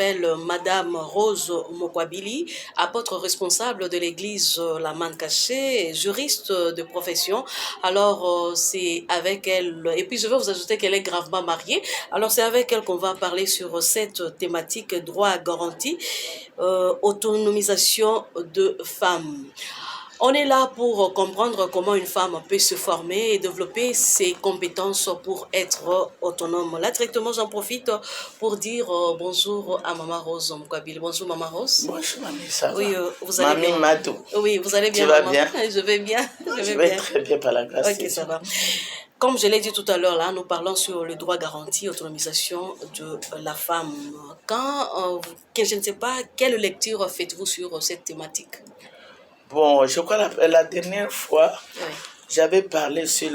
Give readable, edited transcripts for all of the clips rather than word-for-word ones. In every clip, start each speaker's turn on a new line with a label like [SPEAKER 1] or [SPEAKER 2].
[SPEAKER 1] m'appelle Madame Rose Mokwabili, apôtre responsable de l'église La Manne Cachée, juriste de profession. Alors, c'est avec elle, et puis je vais vous ajouter qu'elle est gravement mariée. Alors, c'est avec elle qu'on va parler sur cette thématique droit garanti, autonomisation de femmes. On est là pour comprendre comment une femme peut se former et développer ses compétences pour être autonome. Là, directement, j'en profite pour dire bonjour à Maman Rose Mkwabili. Bonjour, Maman Rose.
[SPEAKER 2] Bonjour, mamie, ça
[SPEAKER 1] Oui,
[SPEAKER 2] va?
[SPEAKER 1] vous allez
[SPEAKER 2] Mamie
[SPEAKER 1] bien.
[SPEAKER 2] Madou.
[SPEAKER 1] Oui, vous allez bien,
[SPEAKER 2] Tu vas
[SPEAKER 1] maman?
[SPEAKER 2] bien?
[SPEAKER 1] Je vais bien.
[SPEAKER 2] Je vais très bien par la grâce de
[SPEAKER 1] Ok,
[SPEAKER 2] Dieu.
[SPEAKER 1] ça va. Comme je l'ai dit tout à l'heure, là, nous parlons sur le droit garanti, autonomisation de la femme. Je ne sais pas, quelle lecture faites-vous sur cette thématique?
[SPEAKER 2] Bon, je crois la dernière fois,
[SPEAKER 1] Oui.
[SPEAKER 2] j'avais parlé sur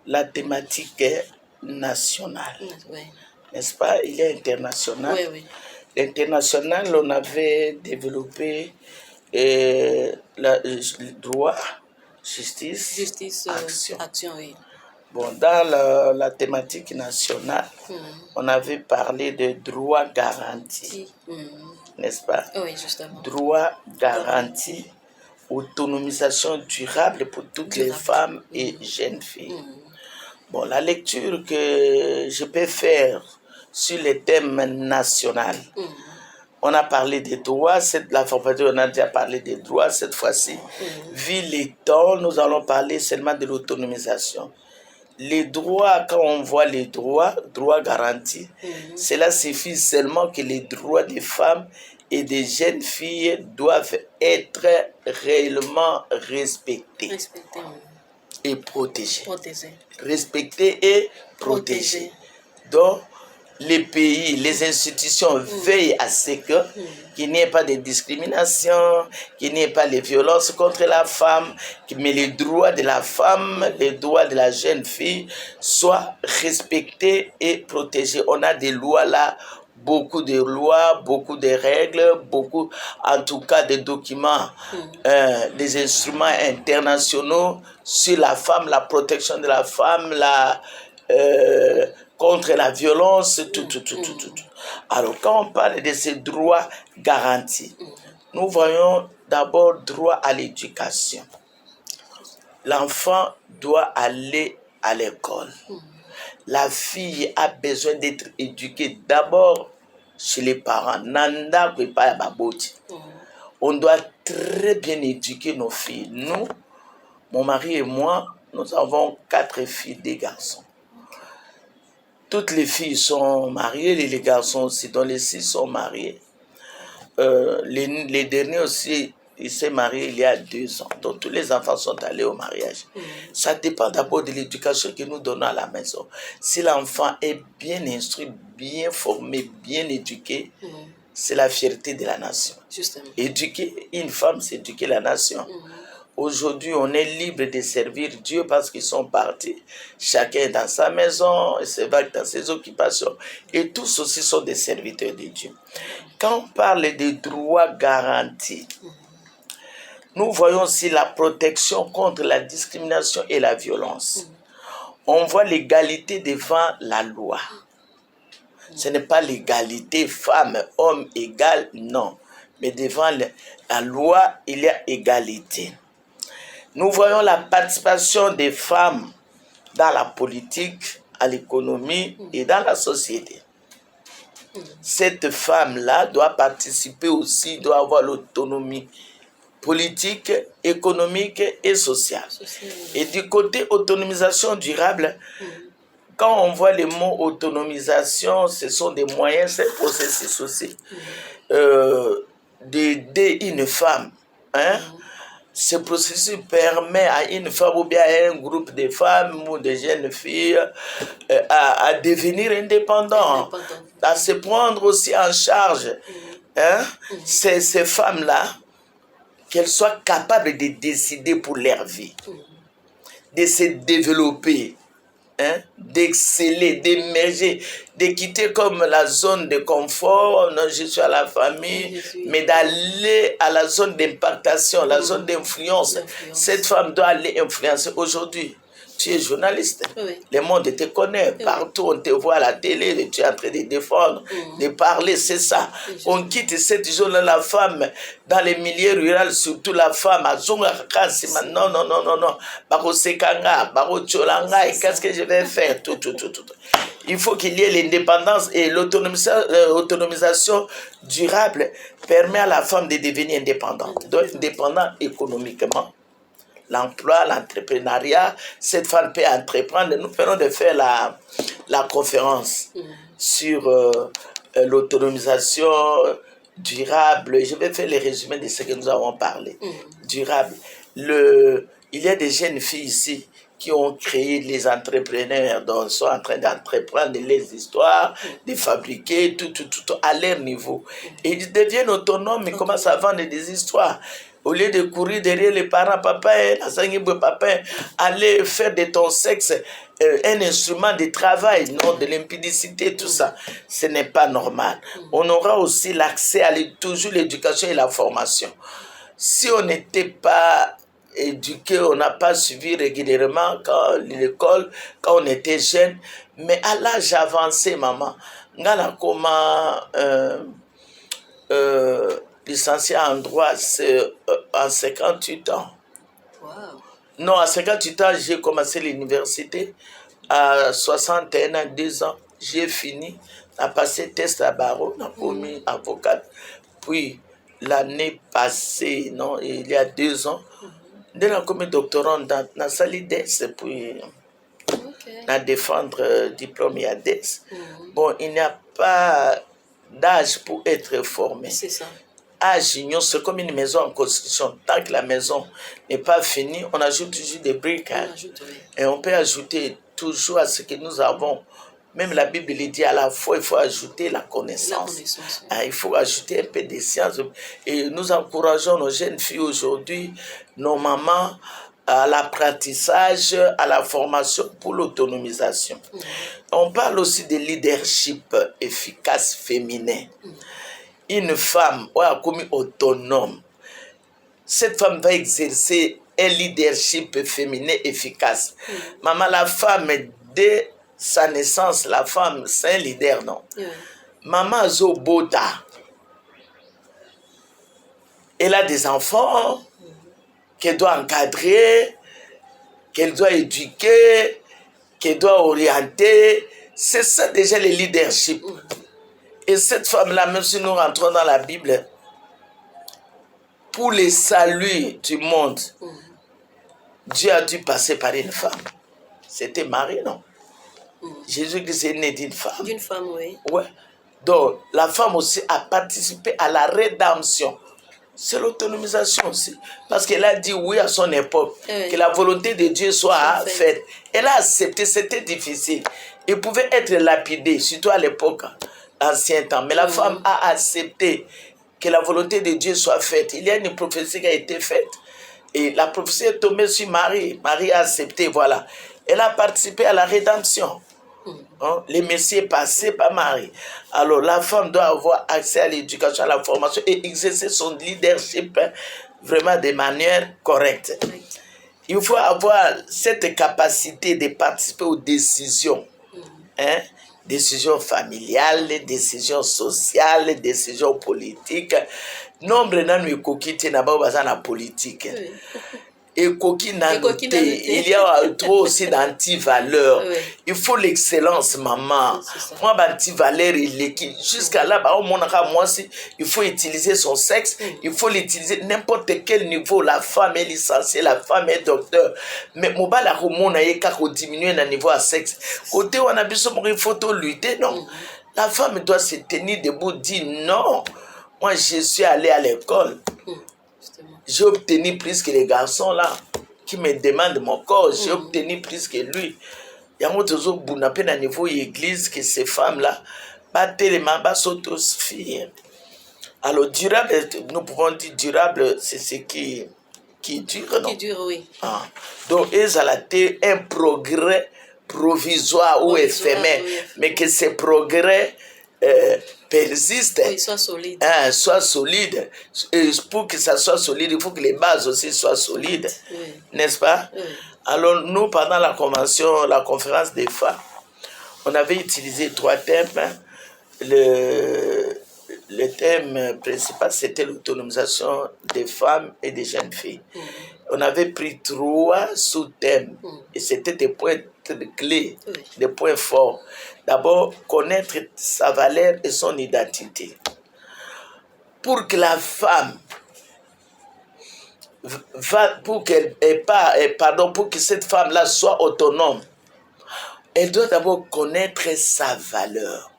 [SPEAKER 2] la thématique nationale.
[SPEAKER 1] Oui.
[SPEAKER 2] N'est-ce pas? Il est international.
[SPEAKER 1] Oui, oui.
[SPEAKER 2] L'international, on avait développé le droit, justice, action.
[SPEAKER 1] Oui.
[SPEAKER 2] Bon, dans la thématique nationale, on avait parlé de droit garanti, n'est-ce pas?
[SPEAKER 1] Oui, justement.
[SPEAKER 2] Droit garanti, autonomisation durable pour toutes les femmes et jeunes filles. Bon, la lecture que je peux faire sur les thèmes national, on a parlé des droits, la fois passée on a déjà parlé des droits, cette fois-ci, vu les temps, nous allons parler seulement de l'autonomisation. Les droits, quand on voit les droits garantis, cela suffit seulement que les droits des femmes et des jeunes filles doivent être réellement respectés et protégés. Respectés et protégés. Donc, les pays, les institutions veillent à ce qu'il n'y ait pas de discrimination, qu'il n'y ait pas de violence contre la femme, mais les droits de la femme, les droits de la jeune fille soient respectés et protégés. On a des lois là, beaucoup de lois, beaucoup de règles, beaucoup, en tout cas, de documents, des instruments internationaux sur la femme, la protection de la femme, contre la violence, tout. Alors, quand on parle de ces droits garantis, nous voyons d'abord droit à l'éducation. L'enfant doit aller à l'école. La fille a besoin d'être éduquée d'abord chez les parents. Nanda pas baboti. On doit très bien éduquer nos filles. Nous, mon mari et moi, nous avons 4 filles, 2 garçons. Toutes les filles sont mariées, les garçons aussi, dont les 6 sont mariés. Les derniers aussi, ils s'est marié il y a 2 ans. Donc tous les enfants sont allés au mariage. Ça dépend d'abord de l'éducation que nous donnons à la maison. Si l'enfant est bien instruit, bien formé, bien éduqué, c'est la fierté de la nation.
[SPEAKER 1] Justement.
[SPEAKER 2] Éduquer une femme, c'est éduquer la nation. Aujourd'hui, on est libre de servir Dieu parce qu'ils sont partis. Chacun dans sa maison, se va dans ses occupations. Et tous aussi sont des serviteurs de Dieu. Quand on parle des droits garantis, nous voyons aussi la protection contre la discrimination et la violence. On voit l'égalité devant la loi. Ce n'est pas l'égalité femme-homme égale, non. Mais devant la loi, il y a égalité. Nous voyons la participation des femmes dans la politique, à l'économie et dans la société. Cette femme-là doit participer aussi, doit avoir l'autonomie politique, économique et sociale. Et du côté autonomisation durable, quand on voit le mot autonomisation, ce sont des moyens, c'est processus aussi, d'aider une femme. Ce processus permet à une femme ou bien à un groupe de femmes ou de jeunes filles à devenir indépendants, à se prendre aussi en charge. Ces femmes-là, qu'elles soient capables de décider pour leur vie, de se développer, d'exceller, d'émerger, de quitter comme la zone de confort, non, je suis à la famille, mais d'aller à la zone d'impactation, la zone d'influence. Cette femme doit aller influencer. Aujourd'hui, tu es journaliste.
[SPEAKER 1] Oui.
[SPEAKER 2] Le monde te connaît. Partout, on te voit à la télé, tu es en train de défendre, de parler, c'est ça. On quitte cette zone-là, la femme, dans les milieux ruraux, surtout la femme, à Zonga, non, non, non, non, non. Baro Sekanga, Baro Tcholanga, et qu'est-ce que je vais faire? Tout. Il faut qu'il y ait l'indépendance et l'autonomisation durable permet à la femme de devenir indépendante. Donc, indépendante économiquement. L'emploi, l'entrepreneuriat, cette femme peut entreprendre. Nous venons de faire la conférence sur l'autonomisation durable. Je vais faire le résumé de ce que nous avons parlé. Durable. Il y a des jeunes filles ici qui ont créé les entrepreneurs, donc sont en train d'entreprendre les histoires, de fabriquer tout à leur niveau. Et ils deviennent autonomes, ils commencent à vendre des histoires. Au lieu de courir derrière les parents, papa, aller faire de ton sexe un instrument de travail, non, de l'impudicité, tout ça. Ce n'est pas normal. On aura aussi l'accès à toujours l'éducation et la formation. Si on n'était pas éduqué, on n'a pas suivi régulièrement l'école quand on était jeune, mais à l'âge avancé, maman, ngana comment licencié en droit, c'est en 58 ans.
[SPEAKER 1] Wow.
[SPEAKER 2] Non, à 58 ans, j'ai commencé l'université. À 61 ans, 2 ans, j'ai fini. J'ai passé test à barreau, j'ai commis avocate. Puis, l'année passée, non, il y a 2 ans, j'ai commis doctorant dans la salle d'ES. Puis, à défendre diplôme à DES. Bon, il n'y a pas d'âge pour être formé.
[SPEAKER 1] C'est ça.
[SPEAKER 2] Âge, c'est comme une maison en construction. Tant que la maison n'est pas finie, on ajoute toujours des briques. Et on peut ajouter toujours à ce que nous avons. Même la Bible dit à la fois, il faut ajouter la connaissance. Il faut ajouter un peu de science. Et nous encourageons nos jeunes filles aujourd'hui, nos mamans, à l'apprentissage, à la formation pour l'autonomisation. On parle aussi de leadership efficace féminin. Une femme comme autonome, cette femme va exercer un leadership féminin efficace. Maman, la femme, dès sa naissance, la femme, c'est un leader, non? Maman Zobota, elle a des enfants qu'elle doit encadrer, qu'elle doit éduquer, qu'elle doit orienter. C'est ça déjà le leadership. Et cette femme-là, même si nous rentrons dans la Bible, pour le salut du monde, Dieu a dû passer par une femme. C'était Marie, non? Jésus-Christ est né d'une femme.
[SPEAKER 1] D'une femme, oui.
[SPEAKER 2] Ouais. Donc, la femme aussi a participé à la rédemption. C'est l'autonomisation aussi. Parce qu'elle a dit oui à son époque, que la volonté de Dieu soit faite. Elle a accepté, c'était difficile. Elle pouvait être lapidée, surtout à l'époque, ancien temps. Mais la femme a accepté que la volonté de Dieu soit faite. Il y a une prophétie qui a été faite. Et la prophétie est tombée sur Marie. Marie a accepté, voilà. Elle a participé à la rédemption. Le Messie est passé par Marie. Alors la femme doit avoir accès à l'éducation, à la formation et exercer son leadership vraiment de manière correcte. Il faut avoir cette capacité de participer aux décisions. Décisions familiales, décisions sociales, décisions politiques. Nombre de coquilles n'a pas la politique. Et coquine, il y a trop aussi d'anti-valeurs. Il faut l'excellence, maman. Moi, anti-valeur, jusqu'à là, il faut utiliser son sexe, il faut l'utiliser n'importe quel niveau. La femme est licenciée, la femme est docteur. Mais moi, la hormone a diminué le niveau à sexe. Côté où on a besoin, il faut lutter, non. La femme doit se tenir debout, dire non. Moi, je suis allé à l'école. J'ai obtenu plus que les garçons là qui me demandent mon corps. J'ai obtenu plus que lui. Il y a toujours un niveau église que ces femmes là battent les mains, s'autosuffire. Alors durable, nous pouvons dire durable, c'est ce qui dure, non?
[SPEAKER 1] Qui dure, oui.
[SPEAKER 2] Donc ils ont un progrès provisoire ou éphémère, mais que ces progrès persiste.
[SPEAKER 1] Oui, soit solide.
[SPEAKER 2] Soit solide. Et pour que ça soit solide, il faut que les bases aussi soient solides. N'est-ce pas? Alors, nous, pendant la convention, la conférence des femmes, on avait utilisé 3 thèmes. Le thème principal, c'était l'autonomisation des femmes et des jeunes filles. On avait pris 3 sous-thèmes et c'était des points clés, des points forts. D'abord, connaître sa valeur et son identité. Pour que la femme pour que cette femme-là soit autonome, elle doit d'abord connaître sa valeur,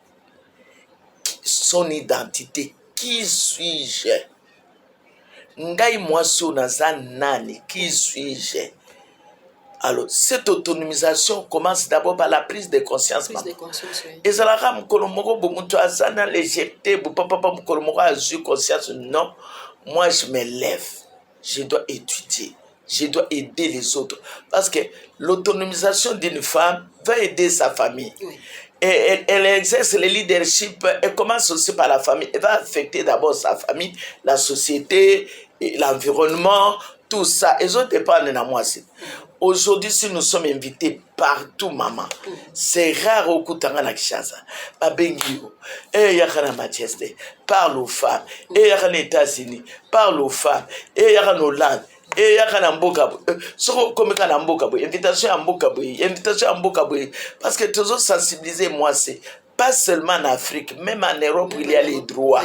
[SPEAKER 2] son identité. Qui suis-je? Ngai mwasi naza nani? Qui suis-je? Alors, cette autonomisation commence d'abord par la prise de conscience.
[SPEAKER 1] Prise de conscience, oui.
[SPEAKER 2] Et ça la rame kolomoko bomuto azana légèreté, papa kolomoko a eu conscience. Non, moi je me lève. Je dois étudier, je dois aider les autres. Parce que l'autonomisation d'une femme va aider sa famille. Oui. Et elle exerce le leadership, elle commence aussi par la famille. Elle va affecter d'abord sa famille, la société, l'environnement, tout ça. Les autres dépendent de moi aussi. Aujourd'hui, si nous sommes invités partout, maman, c'est rare au Koutanga na Kinshasa. Babengio, Yakana Majesté, parle aux femmes, Yakana États-Unis, parle aux femmes, Yakana Hollande, Yakana Mboka, Komeka Mboka, invitation à Mboka, invitation à Mboka, parce que toujours sensibiliser moi, c'est pas seulement en Afrique, même en Europe, il y a les droits.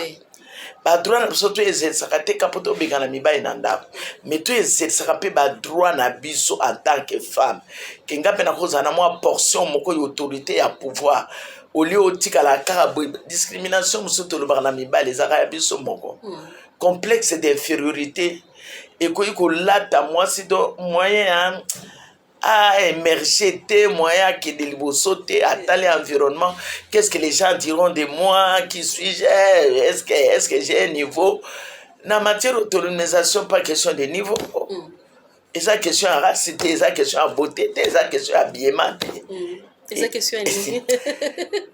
[SPEAKER 2] Droit na biso toyezelisaka te kapo tobeka na mibali na ndako mais toyezelisaka mpe badroit na biso en tant que femme kenga mpe nakozala na mwa portion moko ya autorité ya pouvoir olie otikala kaka boye discrimination mosusu tolobaka na mibali ezaka ya biso moko complexe d'infériorité ekoki kolata mwasi to moyen à émerger tes moyens qui de libosoté à tel environnement. Qu'est-ce que les gens diront de moi? Qui suis-je? Est-ce que j'ai un niveau? Dans la matière d'autonomisation, pas question de niveau. Et ça question à racité, et ça question à beauté, et ça question à habillement.
[SPEAKER 1] Et ça question à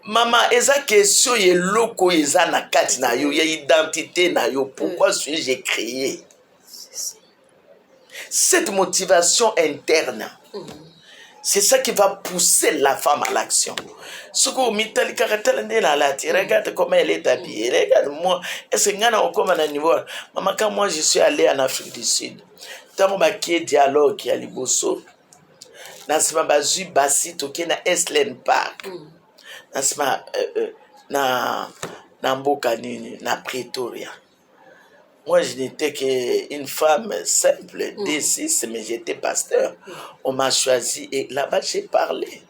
[SPEAKER 2] maman, et ça question est loco, et ça na kati na yo, il y a identité na yo. Pourquoi suis-je créé? Cette motivation interne, c'est ça qui va pousser la femme à l'action. Regarde comment elle est habillée. Regarde-moi. Est-ce que niveau? Maman, quand moi je suis allé en Afrique du Sud, tant que dialogue qui a liboso, nasima bazui basi toke na Eslen Park, nasima na mboka nini na Pretoria. Moi, je n'étais qu'une femme simple, D6, mais j'étais pasteur. On m'a choisi et là-bas, j'ai parlé.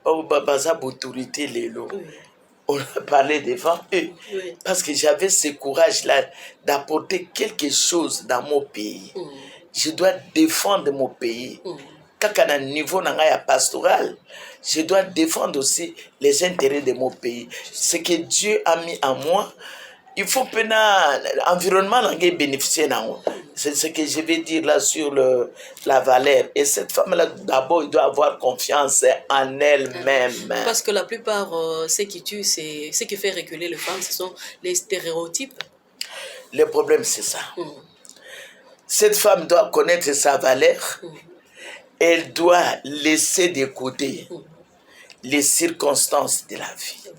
[SPEAKER 2] On a parlé devant eux. Parce que j'avais ce courage-là d'apporter quelque chose dans mon pays. Je dois défendre mon pays. Quand à un niveau pastoral, je dois défendre aussi les intérêts de mon pays. Ce que Dieu a mis en moi, il faut que l'environnement bénéficie. C'est ce que je vais dire là sur la valeur. Et cette femme-là, d'abord, il doit avoir confiance en elle-même.
[SPEAKER 1] Parce que la plupart, ce qui tue, c'est ce qui fait reculer les femmes, ce sont les stéréotypes.
[SPEAKER 2] Le problème, c'est ça. Cette femme doit connaître sa valeur. Elle doit laisser de côté les circonstances de la vie,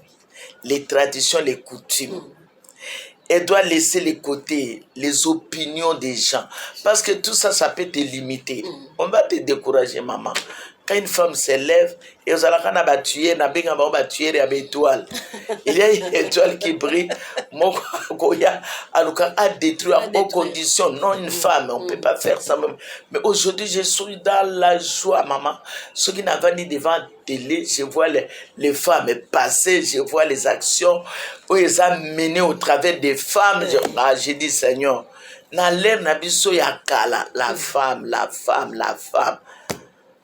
[SPEAKER 2] les traditions, les coutumes. Elle doit laisser les côtés, les opinions des gens. Parce que tout ça, ça peut te limiter. On va te décourager, maman. Quand une femme se lève, et vous allez tuer, il y a une étoile. Il y a une étoile qui brille. A détruit en bonnes conditions. Non, une femme, on ne peut pas faire ça. Mais aujourd'hui, je suis dans la joie, maman. Ceux qui n'avaient ni devant la télé, je vois les femmes passer, je vois les actions où ils ont mené au travers des femmes. J'ai dit, Seigneur, dans l'air,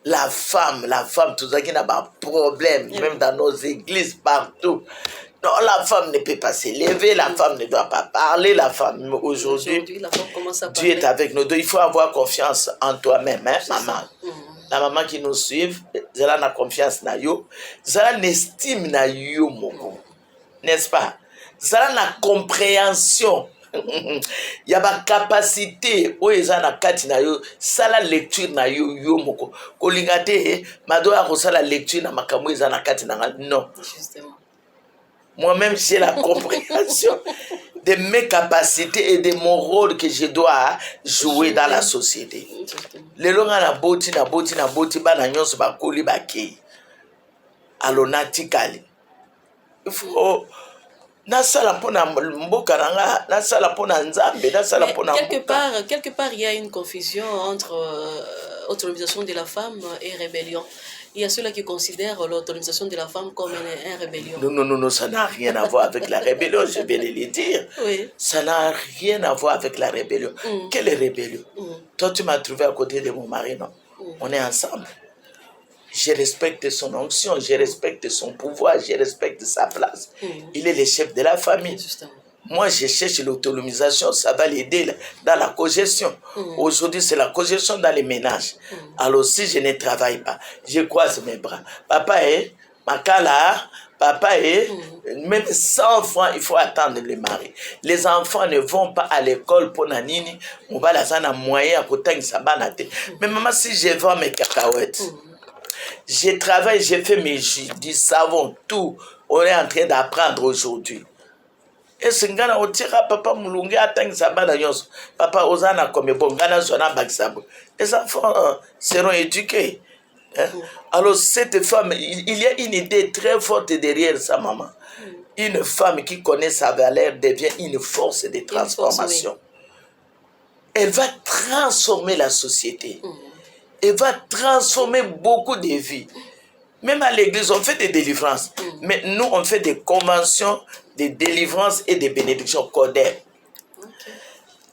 [SPEAKER 2] la femme, tout ça qui n'a pas de problème, même dans nos églises, partout. Non, la femme ne peut pas s'élever, la femme ne doit pas parler, la femme, aujourd'hui, Dieu est avec nous. Donc, il faut avoir confiance en toi-même, hein, maman. La maman qui nous suit, elle a confiance en yo, elle a l'estime en yo, n'est-ce pas? Elle a la compréhension Il y a ma capacité oyo eza na kati na yo sala lecture na yo yo moko kolinga te madoya kosala lecture na makambo eza na kati na nga non.
[SPEAKER 1] Justement.
[SPEAKER 2] Moi-même j'ai la compréhension de mes capacités et de mon rôle que je dois jouer dans la société. Lelo nga na boti bana nyonso bakoli bakei alonatikali il faut nasala pona mboka nanga nasala pona nzambe nasala pona
[SPEAKER 1] quelque part il y a une confusion entre autonomisation de la femme et rébellion. Il y a ceux-là qui considèrent l'autonomisation de la femme comme une rébellion.
[SPEAKER 2] Non, ça n'a rien à voir avec la rébellion, je vais le dire.
[SPEAKER 1] Oui.
[SPEAKER 2] Ça n'a rien à voir avec la rébellion. Quelle rébellion? Toi, tu m'as trouvé à côté de mon mari, non? On est ensemble. Je respecte son onction, je respecte son pouvoir, je respecte sa place. Il est le chef de la famille.
[SPEAKER 1] Justement.
[SPEAKER 2] Moi, je cherche l'autonomisation, ça va l'aider dans la cogestion. Aujourd'hui, c'est la cogestion dans les ménages. Alors, si je ne travaille pas, je croise mes bras. Papa est, Makala, papa est, même 100 francs, il faut attendre le mari. Les enfants ne vont pas à l'école pour nanini, on va la zana moyen à côté de sa banate. Mais maman, si je vends mes cacahuètes, je travaille, je fais mes jus, du savon, tout. On est en train d'apprendre aujourd'hui. Et ce ngana otira papa mulungi atangisa bana nyonso papa ozana comme bon ngana zona bakisabo les enfants seront éduqués hein? Alors cette femme il y a une idée très forte derrière sa maman. Une femme qui connaît sa valeur devient une force de transformation. Elle va transformer la société. Elle va transformer beaucoup de vies. Même à l'église, on fait des délivrances. Mais nous, on fait des conventions de délivrance et de bénédiction. Coder.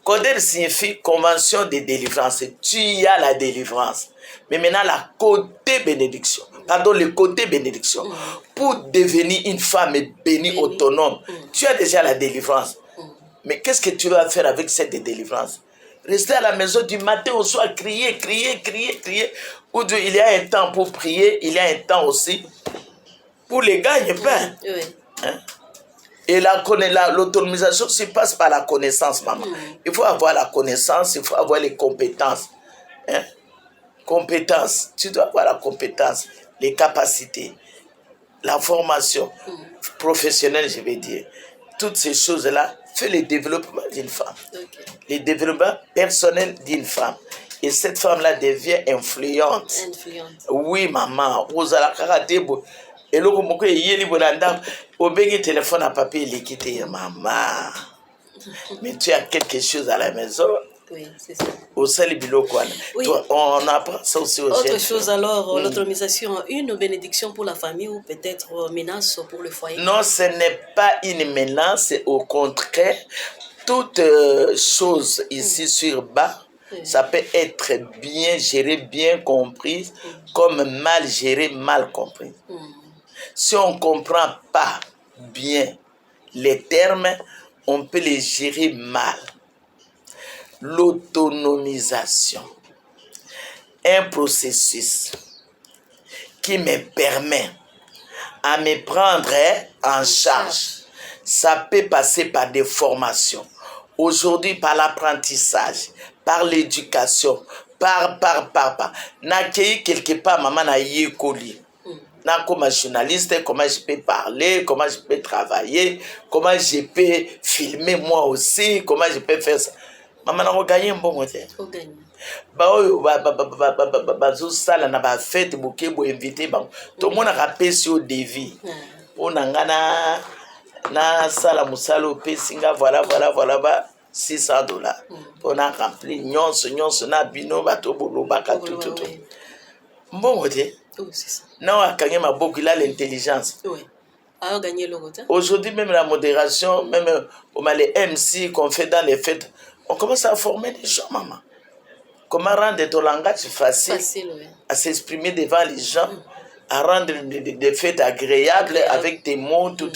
[SPEAKER 2] Coder signifie convention de délivrance. Tu as la délivrance. Mais maintenant, la côté bénédiction. Pardon, le côté bénédiction. Pour devenir une femme bénie, autonome, tu as déjà la délivrance. Mais qu'est-ce que tu vas faire avec cette délivrance? Rester à la maison du matin au soir, crier. Ou il y a un temps pour prier, il y a un temps aussi pour les gagner pain.
[SPEAKER 1] Oui.
[SPEAKER 2] Hein? Et l'autonomisation se passe par la connaissance, maman. Il faut avoir la connaissance, il faut avoir les compétences. Hein? Compétences, tu dois avoir la compétence, les capacités, la formation professionnelle, je vais dire. Toutes ces choses-là fait le développement d'une femme.
[SPEAKER 1] Okay.
[SPEAKER 2] Le développement personnel d'une femme. Et cette femme-là devient influente. Oui, maman. Vous allez karaté. Et là, comme vous yeli bolanda, obéi téléphone à papier liquide, maman. Mais tu as quelque chose à la maison.
[SPEAKER 1] Oui, c'est ça.
[SPEAKER 2] Au salibilo quoi. Oui. On apprend ça aussi aux
[SPEAKER 1] autre chose alors, l'autonomisation, une bénédiction pour la famille ou peut-être menace pour le foyer?
[SPEAKER 2] Non, ce n'est pas une menace, au contraire, toute chose ici sur bas, ça peut être bien géré, bien compris, comme mal géré, mal compris. Si on ne comprend pas bien les termes, on peut les gérer mal. L'autonomisation, un processus qui me permet à me prendre en charge. Ça peut passer par des formations. Aujourd'hui, par l'apprentissage, par l'éducation, par. N'accueillir quelque part, maman na yekoli. Comme journaliste, comment je peux parler, comment je peux travailler, comment je peux filmer moi aussi, comment je peux faire ça. Maman n'a pas gagné un bon côté. Bazosala na ba fête boké bo invité ba to mona rappel sur devis on ngana na sala musalo pesinga voilà ba $600 on a rempli nyonso na bino bato boloba ka tout bon côté
[SPEAKER 1] c'est ça
[SPEAKER 2] na akanye maboko il a l'intelligence.
[SPEAKER 1] Oui. A gagné le côté.
[SPEAKER 2] Aujourd'hui même la modération, même les MC qu'on fait dans les fêtes, on commence à former des gens, maman. Comment rendre ton langage facile oui. À s'exprimer devant les gens, à rendre des fêtes agréables avec tes mots, tout.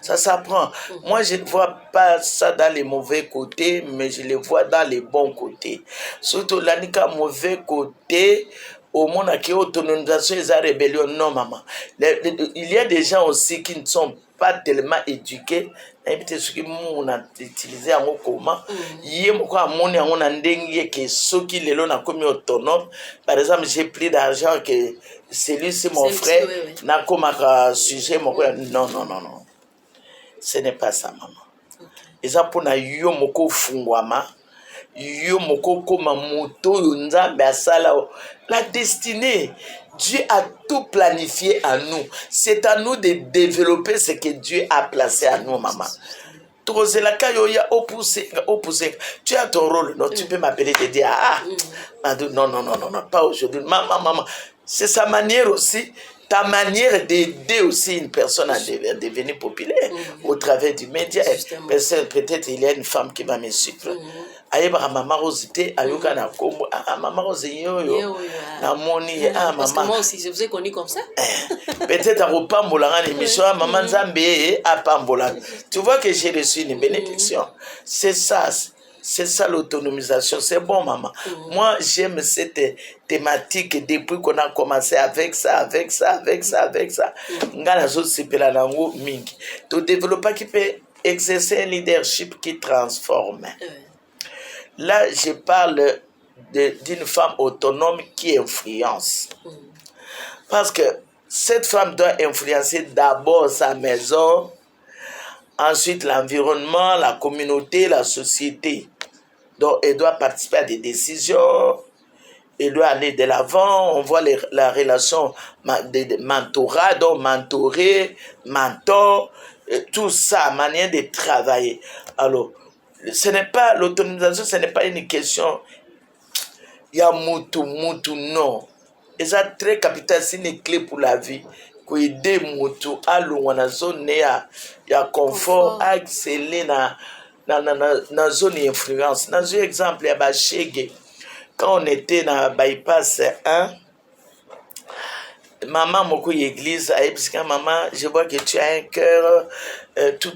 [SPEAKER 2] Ça s'apprend. Moi, je ne vois pas ça dans les mauvais côtés, mais je le vois dans les bons côtés. Surtout, l'anique mauvais côté, au monde qui est autonomisation et la rébellion, non, maman. Il y a des gens aussi qui ne sont pas tellement éduqué. N'habite ce qui on a utilisé en comment. Hier, moi, mon on a dengue que ceux qui les l'ont commis autonome. Par exemple, j'ai pris d'argent que celui c'est mon frère. N'a comme un sujet, mon non, non, non, non. Ce n'est pas ça, maman. Et ça pour na yo moko fungwama. Yo moko koma moto yonzambe asala. La destinée. Dieu a tout planifié à nous. C'est à nous de développer ce que Dieu a placé à nous, maman. Tu as ton rôle. Non, tu peux m'appeler et te dire, non, non, non, non, non, pas aujourd'hui. Maman, c'est sa manière aussi, ta manière d'aider aussi une personne à devenir populaire au travers du média. Peut-être il y a une femme qui va me suivre. Ayeba maman Rosité, ayoka na kombo, maman Rosé yo, na moni, maman.
[SPEAKER 1] Parce que moi aussi, je vous ai connu comme ça.
[SPEAKER 2] Peut-être à Ropambola, l'émission, maman Zambé, à Pambola. Tu vois que j'ai reçu une bénédiction. C'est ça l'autonomisation. C'est bon, maman. Moi, j'aime cette thématique depuis qu'on a commencé avec ça. Ngana zo sepela nango mingi. Tu développes qui peut exercer un leadership qui transforme. Là, je parle d'une femme autonome qui influence. Parce que cette femme doit influencer d'abord sa maison, ensuite l'environnement, la communauté, la société. Donc, elle doit participer à des décisions, elle doit aller de l'avant. On voit la relation de mentorat, donc mentorer, mentor, tout ça, manière de travailler. Alors, ce n'est pas l'autonomisation, ce n'est pas une question. Il y a mutu, non. Et ça, très capital, c'est une clé pour la vie. Pour aider mutu à la zone, il y a confort, à exceller dans la zone d'influence. Dans un exemple, il y a Bachege. Quand on était dans Bypass 1, maman, mon église, maman, je vois que tu as un cœur, tout,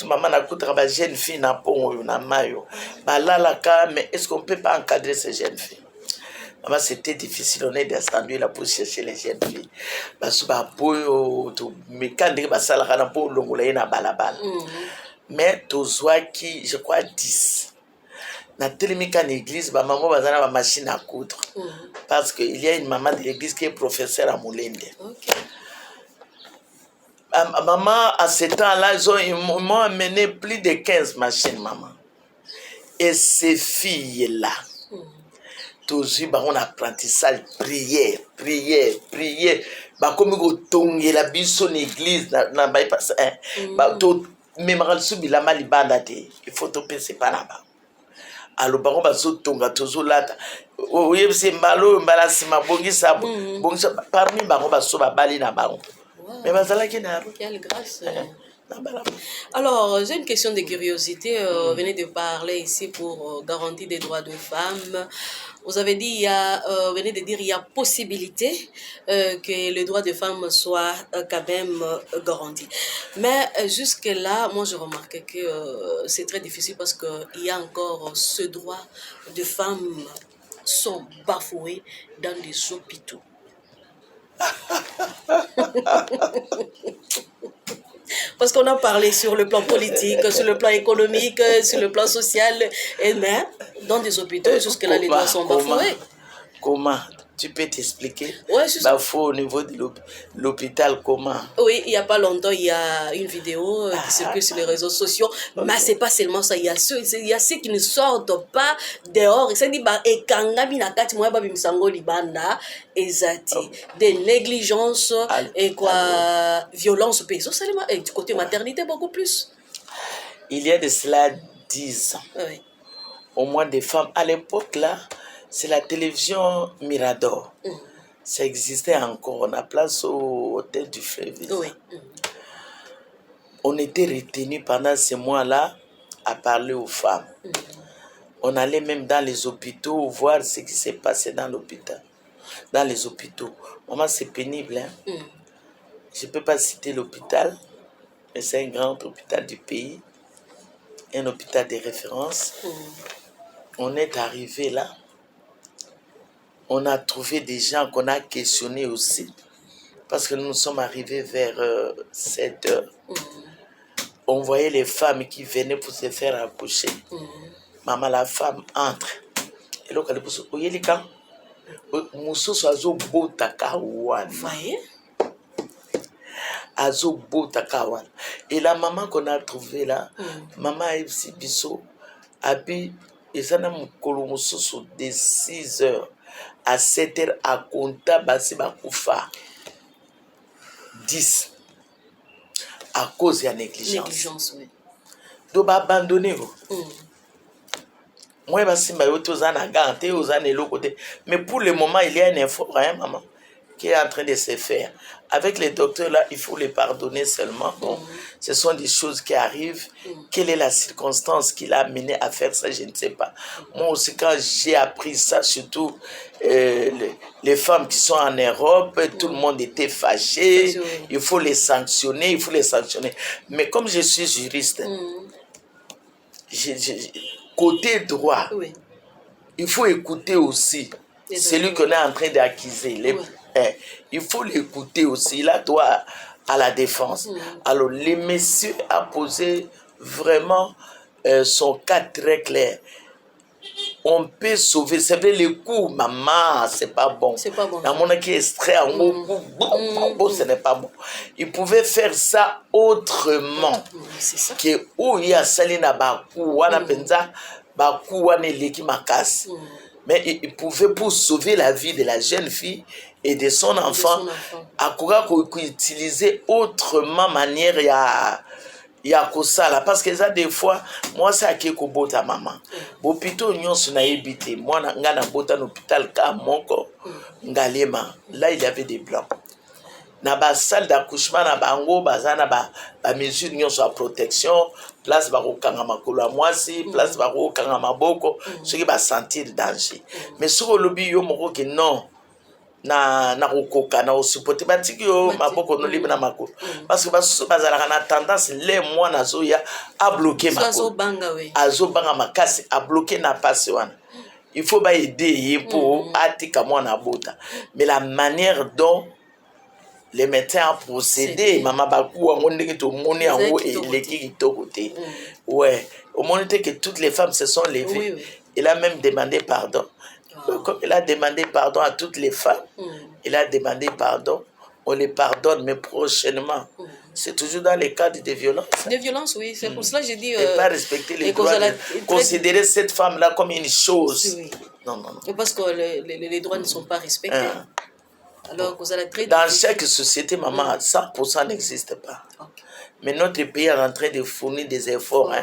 [SPEAKER 2] maman, n'a pas jeune fille, n'a pas un maillot. Mais est-ce qu'on ne peut pas encadrer ces jeunes filles? Maman, c'était difficile, on est descendu là pour chercher les jeunes filles. Mais qui, je crois, 10. Na télémica l'église, maman va dans la machine à coudre. Parce qu'il y a une maman de l'église qui est professeure à Moulende. Okay. Maman, à ce temps-là, ils m'ont amené plus de 15 machines, maman. Et ces filles-là, toujours, on apprentissage, prière. Comme ils la biso l'église, il faut te passer par là-bas. Alors bango bazotonga tozolata oyebise mbalo mbala sima bongisa parmi bango baso babali na bango mais bazalaki na
[SPEAKER 1] quelle grâce. Alors, j'ai une question de curiosité. Vous venez de parler ici pour garantir des droits de femmes. Vous avez dit, vous venez de dire, il y a possibilité que les droits des femmes soient quand même garantis. Mais jusque-là, moi, je remarque que c'est très difficile parce qu'il y a encore ce droit de femmes sont bafoués dans les hôpitaux. Parce qu'on a parlé sur le plan politique, sur le plan économique, sur le plan social, et même dans des hôpitaux, jusque-là, les droits sont bafoués.
[SPEAKER 2] Comment? Tu peux t'expliquer?
[SPEAKER 1] Ouais,
[SPEAKER 2] bafoué au niveau de l'hôpital, comment?
[SPEAKER 1] Oui, il n'y a pas longtemps, il y a une vidéo qui circule sur les réseaux sociaux, mais ce n'est pas seulement ça, il y a ceux qui ne sortent pas dehors. Il s'est dit, et kangami na kati moya babi misango libanda, ezati, des négligences et quoi, violence paysan, et du côté maternité beaucoup plus.
[SPEAKER 2] Il y a de cela 10 ans.
[SPEAKER 1] Oui.
[SPEAKER 2] Au moins des femmes, à l'époque là, c'est la télévision Mirador. Ça existait encore. On a place au hôtel du Fleuve.
[SPEAKER 1] Oui.
[SPEAKER 2] On était retenus pendant ces mois-là à parler aux femmes. On allait même dans les hôpitaux voir ce qui s'est passé dans l'hôpital. Dans les hôpitaux. Maman, c'est pénible. Hein? Je ne peux pas citer l'hôpital, mais c'est un grand hôpital du pays. Un hôpital de référence. On est arrivé là. On a trouvé des gens qu'on a questionnés aussi parce que nous sommes arrivés vers 7 heures. On voyait les femmes qui venaient pour se faire accoucher. Maman, la femme entre. Et là, elle dit, oye, les gars, moussos azo bota kawana. Azo bota kawana. Et la maman qu'on a trouvée là, maman Evsi Bisso, abi, et ça n'a mukolo moussos de 6 heures à 7 heures à compta basi bakoufa. 10. À cause de la négligence.
[SPEAKER 1] Négligence, oui.
[SPEAKER 2] Donc, abandonner. Moi, je mais pour le moment, il y a un effort, hein, maman, qui est en train de se faire. Avec les docteurs, là, il faut les pardonner seulement. Bon, ce sont des choses qui arrivent. Quelle est la circonstance qui l'a amené à faire ça, je ne sais pas. Moi aussi, quand j'ai appris ça, surtout les femmes qui sont en Europe, tout le monde était fâché. Il faut les sanctionner, il faut les sanctionner. Mais comme je suis juriste, côté droit, il faut écouter aussi celui qu'on est en train d'accuser. Il faut l'écouter aussi. Il a droit à la défense. Alors, le monsieur a posé vraiment son cas très clair. On peut sauver. C'est vrai, le coup, maman, c'est pas bon.
[SPEAKER 1] C'est pas bon.
[SPEAKER 2] Dans mon qui est extrait en bon, ce n'est pas bon. Il pouvait faire ça autrement.
[SPEAKER 1] C'est ça.
[SPEAKER 2] Que où il y a Salina Bakou, wana penza, Bakou, wana leki makas. Mais il pouvait, pour sauver la vie de la jeune fille et de son enfant, à quoi utiliser autrement manière il y a ça là parce que ça des fois moi ça qui kobota maman bopito nyonso na ebité moi nga na bota na hôpital ka moko ngalema là il y avait des blancs na ba salle d'accouchement na bango bazana ba mesure nyonso à protection place ba ko kanga makolo mwasi place ba ko kanga maboko ce qui va sentir danger mais sur le lobi yo moko que non na kokoka na supporter batiki yo maboko no libre na makolo parce que baso bazalaka na tendance les mois na zo ya a bloquer makolo azo banga makasi a bloquer na passe wana il faut ba aider pour atika mwana bota mais la manière dont les médecins ont procédé maman bakou on ndenge to moni yango et leki kitoko te ouais au moment que toutes les femmes se sont levées il a même demandé pardon. Comme il a demandé pardon à toutes les femmes, il a demandé pardon, on les pardonne, mais prochainement. C'est toujours dans les cadres de violence.
[SPEAKER 1] De violence, oui. C'est pour cela que j'ai dit...
[SPEAKER 2] Et pas respecter les droits, considérer cette femme-là comme une chose.
[SPEAKER 1] Oui.
[SPEAKER 2] Non.
[SPEAKER 1] Parce que les droits ne sont pas respectés. Alors, vous allez très
[SPEAKER 2] dans chaque société, maman, 100% n'existe pas. Okay. Mais notre pays est en train de fournir des efforts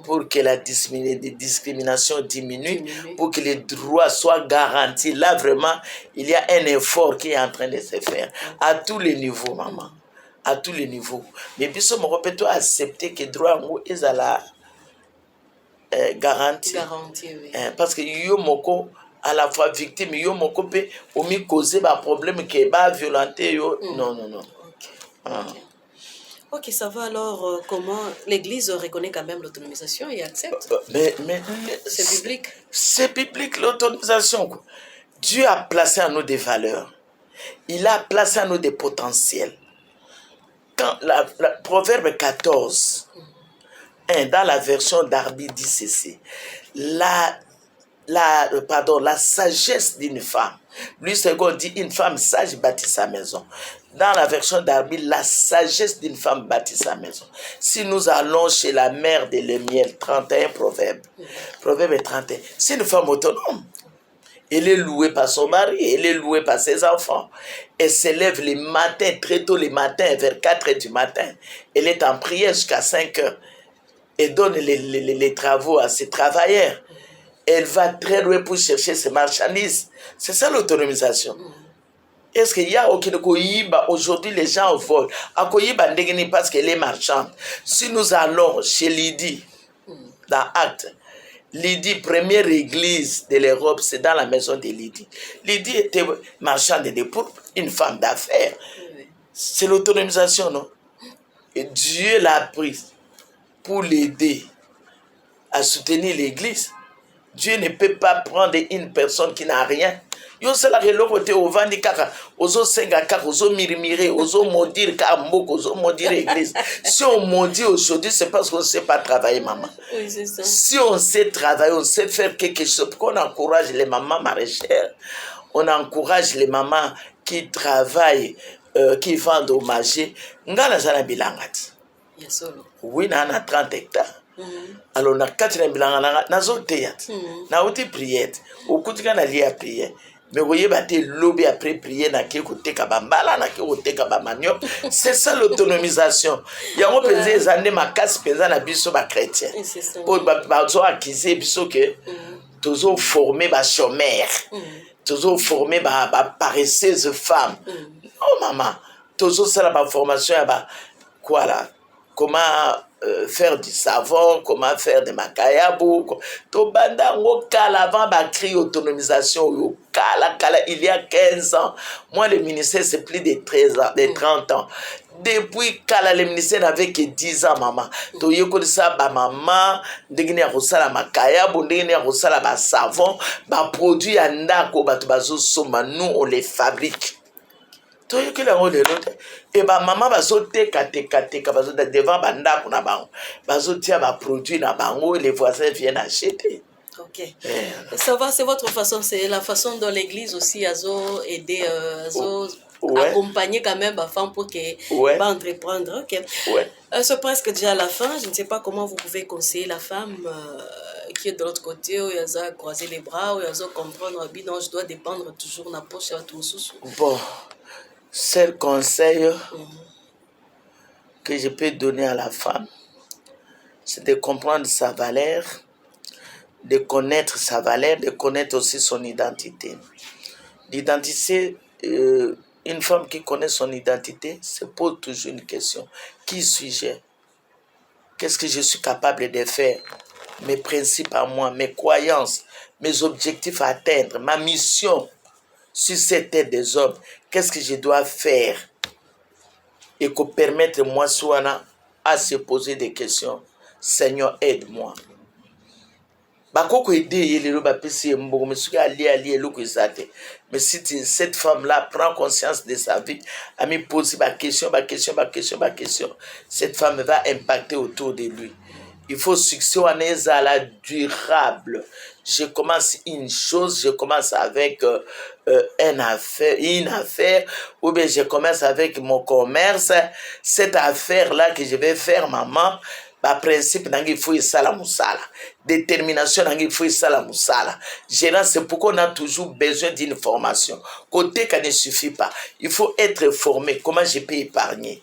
[SPEAKER 2] pour que la discrimination diminue, pour que les droits soient garantis. Là, vraiment, il y a un effort qui est en train de se faire à tous les niveaux, maman. À tous les niveaux. Mais puis, on peut accepter que les droits sont garantis.
[SPEAKER 1] Oui.
[SPEAKER 2] Parce que yo moko à la fois victime, yo moko peut omi causer un problème qui va violenter yo. Non.
[SPEAKER 1] Okay. Ok, ça va alors. Comment l'Église reconnaît quand même l'autonomisation et accepte?
[SPEAKER 2] Mais
[SPEAKER 1] c'est biblique.
[SPEAKER 2] C'est biblique l'autonomisation. Dieu a placé en nous des valeurs. Il a placé en nous des potentiels. Quand la Proverbe 14, dans la version d'Arbi dit ceci, la sagesse d'une femme. Lui, c'est qu'on dit une femme sage bâtit sa maison. Dans la version d'Arbi, la sagesse d'une femme bâtit sa maison. Si nous allons chez la mère de Lémiel, 31 Proverbe 31, c'est une femme autonome. Elle est louée par son mari, elle est louée par ses enfants. Elle se lève le matin, très tôt le matin, vers 4 heures du matin. Elle est en prière jusqu'à 5 heures. Elle donne les travaux à ses travailleurs. Elle va très loin pour chercher ses marchandises. C'est ça l'autonomisation. Est-ce qu'il y a aucun Koyiba? Aujourd'hui, les gens volent. À Koyiba, parce qu'elle est marchande. Si nous allons chez Lydie, dans Actes, Lydie, première église de l'Europe, c'est dans la maison de Lydie. Lydie était marchande de pourpre, une femme d'affaires. C'est l'autonomisation, non? Et Dieu l'a prise pour l'aider à soutenir l'église. Dieu ne peut pas prendre une personne qui n'a rien yo osalaka eloko te ovandi kaka ozosenga kaka ozomirimire ozomodire kaka mboka ozomodire église. Si on maudit aujourd'hui, c'est parce qu'on ne sait pas travailler, maman.
[SPEAKER 1] Oui, c'est ça.
[SPEAKER 2] Si on sait travailler, on sait faire quelque chose, pourquoi on encourage les mamans maraîchères, on encourage les mamans qui travaillent, qui vendent au marché. Ngana zana bilanga ti. Oui, na 30 hectares. Alors na 4 bilanga na zo théâtre. Na oti prière. Okutika na lia prière. Mais vous voyez, lobby après prier, na ki kote ka bambala, na ki kote ka bamanio. C'est ça l'autonomisation. Yango penze ezande makasi penza na biso ba chrétien. Pour ba zo acquiser biso que toujours former ba chômeurs. Toujours former ba paresseuse femme. Oh maman, toujours ça la formation ba quoi là? Comment faire du savon, comment faire des makayabou. To banda ngo kala avant ba créer autonomisation yo kala il y a 15 ans. Moi le ministère c'est plus de 13 ans, de 30 ans. Depuis kala le ministère n'avait que 10 ans maman. To yeko ça ba maman ndenge ya kosala makayabou, ndenge ya kosala ba savon, ba produit ya ndako bato bazo soma, nous on les fabrique. Et bah maman teka devant banda kuna bango bazotia ba produit na bango et les voisins viennent acheter.
[SPEAKER 1] Ok. Ça va, c'est votre façon, c'est la façon dont l'église aussi a aidé, accompagner quand même les femmes pour qu'elles entreprendre. Ok. C'est presque déjà à la fin. Je ne sais pas comment vous pouvez conseiller la femme qui est de l'autre côté, où elle a croisé les bras, où elle a comprendre, non, je dois dépendre toujours de la poche à tout sous.
[SPEAKER 2] Bon. Seul conseil que je peux donner à la femme, c'est de comprendre sa valeur, de connaître sa valeur, de connaître aussi son identité. L'identité, une femme qui connaît son identité se pose toujours une question. Qui suis-je? Qu'est-ce que je suis capable de faire? Mes principes à moi, mes croyances, mes objectifs à atteindre, ma mission sur cette terre des hommes, qu'est-ce que je dois faire? Et qu'on permette moi Souana à se poser des questions. Seigneur, aide-moi. Mais si cette femme-là prend conscience de sa vie, elle me pose ma question, cette femme va impacter autour de lui. Il faut succès à la durable. Je commence une chose, je commence avec une affaire, ou bien je commence avec mon commerce. Cette affaire-là que je vais faire, maman, par principe, il faut ça la moussala. Détermination, il faut ça la moussala. Gérant, c'est pourquoi on a toujours besoin d'une formation. Côté ça ne suffit pas. Il faut être formé. Comment je peux épargner?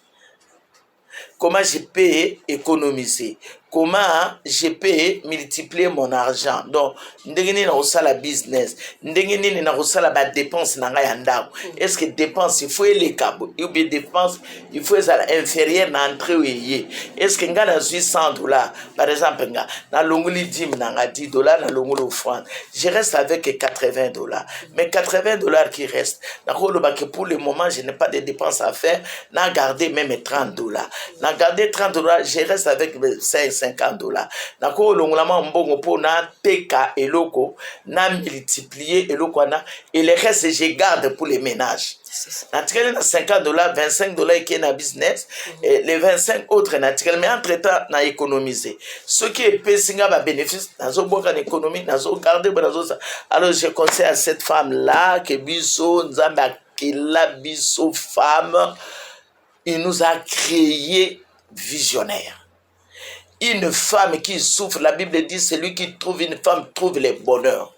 [SPEAKER 2] Comment je peux économiser? Comment je peux multiplier mon argent? Donc, ndengeni na osala business, ndengeni na osala ba dépense na nga ya ndako. Est-ce que dépense il faut les cabo? Ou bien dépense il faut ça inférieur na entrée ouye. Est-ce que nga na $100 par exemple nga na longoli 10 na nga $10 na longoli offrande. Je reste avec $80. Mais $80 qui restent. Na koloba que pour le moment je n'ai pas de dépenses à faire, na garder même $30. Na garder $30, je reste avec $50. Nako longolama mbongo po na teka eloko na multiplier eloko na et le reste je garde pour les ménages. Naturellement na $50, $25 qui est na business et les 25 autres naturellement mais entre temps na économiser. Ce qui est pesinga ba bénéfice nazo boka économie nazo garder nazo. Alors je conseille à cette femme là que biso nzamba kila biso femme, il nous a créé visionnaire. Une femme qui souffre, la Bible dit, celui qui trouve une femme trouve le bonheur.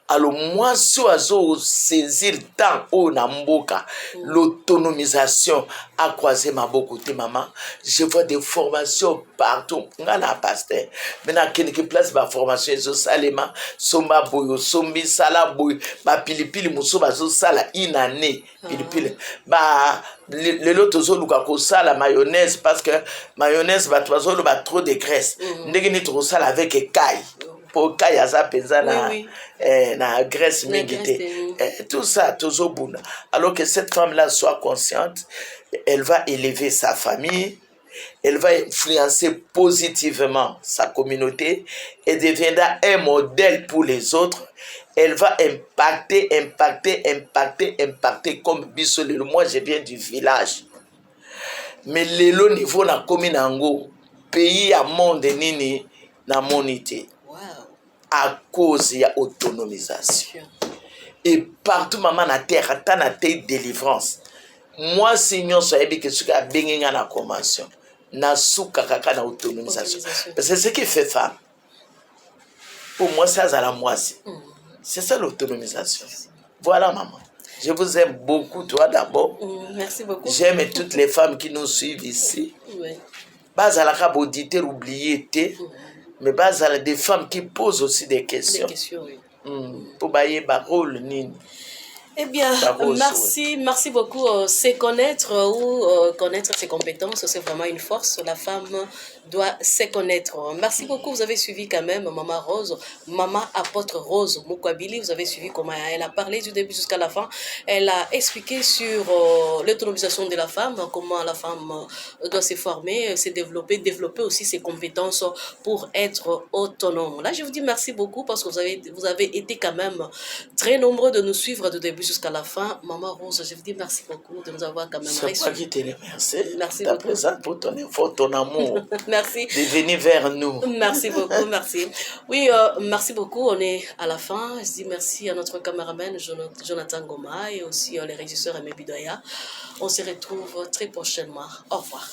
[SPEAKER 2] Alors moi, si oiseau saisir tant au namboka, l'autonomisation a croisé ma beaucoup de maman. Je vois des formations partout. Ngana pasteur. Maintenant, quelques places ma formation zo salema, somba boyo, sombi sala boy, ba pilipili muso bazo sala inane, pilipili. Ba le lot zo luka ko sala mayonnaise parce que mayonnaise ba tozo ba trop de graisse. Ndenge ni to sala avec écaille. Pour kayaza penza na na graisse mingité. Tout ça toujours bon. Alors que cette femme là soit consciente, elle va élever sa famille, elle va influencer positivement sa communauté et deviendra un modèle pour les autres. elle va impacter, comme Bissolelo. Moi, je viens du village. Mais le niveau na komi nango, pays à monde nini na monité.
[SPEAKER 1] Wow.
[SPEAKER 2] À cause de l'autonomisation. Et partout, maman, na terre, attend na terre délivrance. Moi, si nous sommes que ce qui a béni dans la convention, na souka kaka na autonomisation. C'est ce qui fait femme. Pour moi, ça, c'est la moitié. C'est ça l'autonomisation. Voilà, maman. Je vous aime beaucoup, toi d'abord.
[SPEAKER 1] Merci beaucoup.
[SPEAKER 2] J'aime toutes les femmes qui nous suivent ici. Oui. Bazalaka auditer, oublier, mais bazala des femmes qui posent aussi des questions.
[SPEAKER 1] Des questions, oui.
[SPEAKER 2] Pour bailler barol, nini.
[SPEAKER 1] Eh bien, merci beaucoup. C'est connaître ou connaître ses compétences, c'est vraiment une force. La femme doit se connaître. Merci beaucoup. Vous avez suivi quand même Maman Rose, Maman Apôtre Rose Mukwabili. Vous avez suivi comment elle a parlé du début jusqu'à la fin. Elle a expliqué sur l'autonomisation de la femme, comment la femme doit se former, se développer aussi ses compétences pour être autonome. Là, je vous dis merci beaucoup parce que vous avez été quand même très nombreux de nous suivre du début jusqu'à la fin. Maman Rose, je vous dis merci beaucoup de nous avoir quand même reçus.
[SPEAKER 2] C'est moi qui te remercie.
[SPEAKER 1] Merci
[SPEAKER 2] ta
[SPEAKER 1] beaucoup.
[SPEAKER 2] Présence pour ton effort, ton amour.
[SPEAKER 1] Merci.
[SPEAKER 2] De venir vers nous.
[SPEAKER 1] Merci beaucoup, merci. Oui, merci beaucoup. On est à la fin. Je dis merci à notre caméraman Jonathan Goma et aussi les régisseurs Aimé Bidoya. On se retrouve très prochainement. Au revoir.